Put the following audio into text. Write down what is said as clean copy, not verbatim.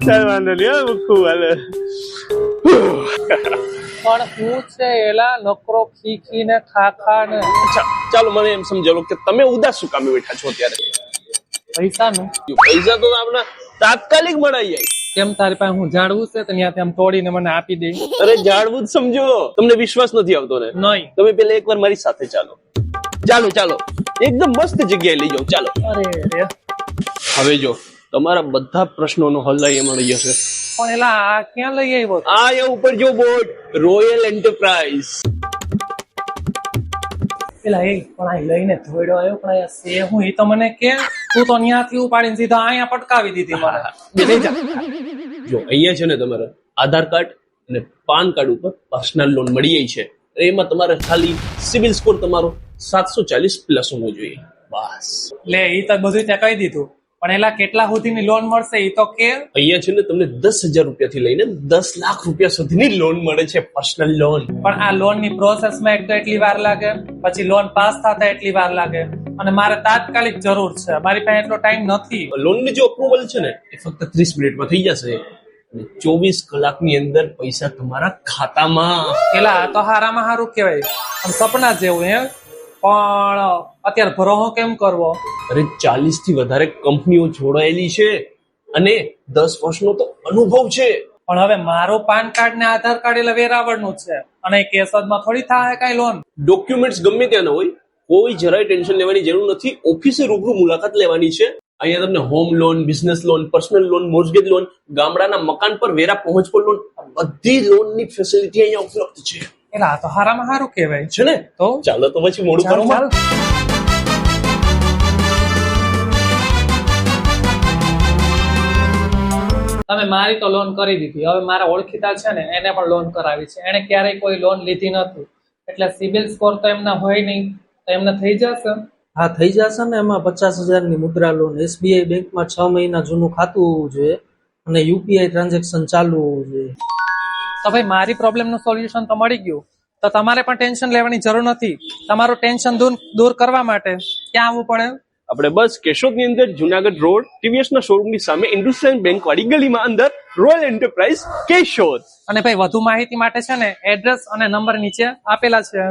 ચાલ વાંધો નહીં મૂકું હાલે. પણ હું છે એલા નકરો ખીખી ને ખાખા ને અચ્છા ચાલો મને એમ સમજાવો કે તમે ઉદાસ શું કામે બેઠા છો અત્યારે? પૈસાનું પૈસા તો આપણે તાત્કાલિક મળાઈ જાય. કેમ તારી પાસે હું જાણવું છે તો ત્યાંથી આમ તોડીને મને આપી દે. અરે જાણવું જ સમજો. તમને વિશ્વાસ નથી આવતો ને? નહીં. તમે પેલા એકવાર મારી સાથે ચાલો. ચાલો ચાલો એકદમ મસ્ત જગ્યાએ લઈ જાઓ. ચાલો. અરે રે હવે જો તમારા બધા પ્રશ્નોનો હલ અહીં મળી જશે. પણ એલા આ ક્યાં લઈ આવ્યો? આ એ ઉપર જો બોર્ડ રોયલ એન્ટરપ્રાઇઝ. પેલા એ પણ આ લઈને ધોડ્યો આવ્યો પણ આ સે હું એ તો મને કે તું તો ત્યાંથી ઉપાડીને સીધા અહીંયા પટકાવી દીધી મારે. જો અહીંયા છે ને તમારે આધાર કાર્ડ અને પાન કાર્ડ ઉપર પર્સનલ લોન મળી જાય છે. એમાં તમારે ખાલી સિવિલ સ્કોર તમારો 740 પ્લસ હોવો જોઈએ. બસ લે એ તો બધું ત્યાં કહી દીધું પણ એલા કેટલા સુધીની લોન મળશે એ તો કે. અહીંયા છે ને તમને 10,000 રૂપિયાથી લઈને 10 લાખ રૂપિયા સુધીની લોન મળે છે. Personal loan. પણ આ લોન ની પ્રોસેસ માં એક તો એટલી વાર લાગે, પછી લોન પાસ થતા એટલી વાર લાગે અને મારે તાત્કાલિક જરૂર છે. મારી પાસે એટલો ટાઈમ નથી. લોનની જે અપ્રુવલ છે ને એ ફક્ત 30 મિનિટમાં થઈ જશે અને 24 કલાકની અંદર પૈસા તમારા ખાતામાં. પેલા આ તો હારામાં હારું કહેવાય આમ સપના જેવું હે. પણ અત્યારે ભરોહો કેમ કરવો? અરે 40 થી વધારે કંપનીઓ જોડાયેલી છે અને 10 વર્ષનો તો અનુભવ છે. પણ હવે મારો પાન કાર્ડ ને આધાર કાર્ડ એટલે વેરાવળનું છે અને કેસમાં થોડી થાય કઈ લોન. ડોક્યુમેન્ટ્સ ગમે ત્યાં હોય, કોઈ જરાય ટેન્શન લેવાની જરૂર નથી. ઓફિસે રૂબરૂ મુલાકાત લેવાની છે. અહીંયા તમને home loan, business loan, personal loan, mortgage loan, ગામડાના મકાન પર વેરા પહોંચ પર લોન, બધી લોનની ફેસિલિટી અહીંયા ઉપલબ્ધ છે. એટલે આ તો હારામાં હારું કહેવાય છે ને? તો ચાલો તો પછી મોડું ચાલ કરો. ચાલ. તમે મારી તો લોન કરી દીધી, હવે મારા ઓળખીતા છે ને એને પણ લોન કરાવી છે. એને ક્યારેય કોઈ લોન લીધી નથી એટલે સિબિલ સ્કોર તો એમના હોય નહીં, તો એમને થઈ જશે. હા થઈ જશે ને. એમાં 50,000 ની મુદ્રા લોન, SBI બેંકમાં 6 મહિના જૂનું ખાતું હોવું જોઈએ અને UPI ટ્રાન્ઝેક્શન ચાલુ હોવું જોઈએ. તો ભાઈ મારી પ્રોબ્લેમ નું સોલ્યુશન તો મળી ગયું, તો તમારે પણ ટેન્શન લેવાની જરૂર નથી. તમારું ટેન્શન દૂર કરવા માટે ક્યાં આવવું પડે? આપણે બસ કેશોદની અંદર જુનાગઢ રોડ TVS ના શોરૂમની સામે ઇન્ડસ્ટ્રીયલ બેંક વાળી ગલીમાં અંદર રોયલ એન્ટરપ્રાઇઝ કેશોદ. અને ભાઈ વધુ માહિતી માટે છે ને એડ્રેસ અને નંબર નીચે આપેલા છે.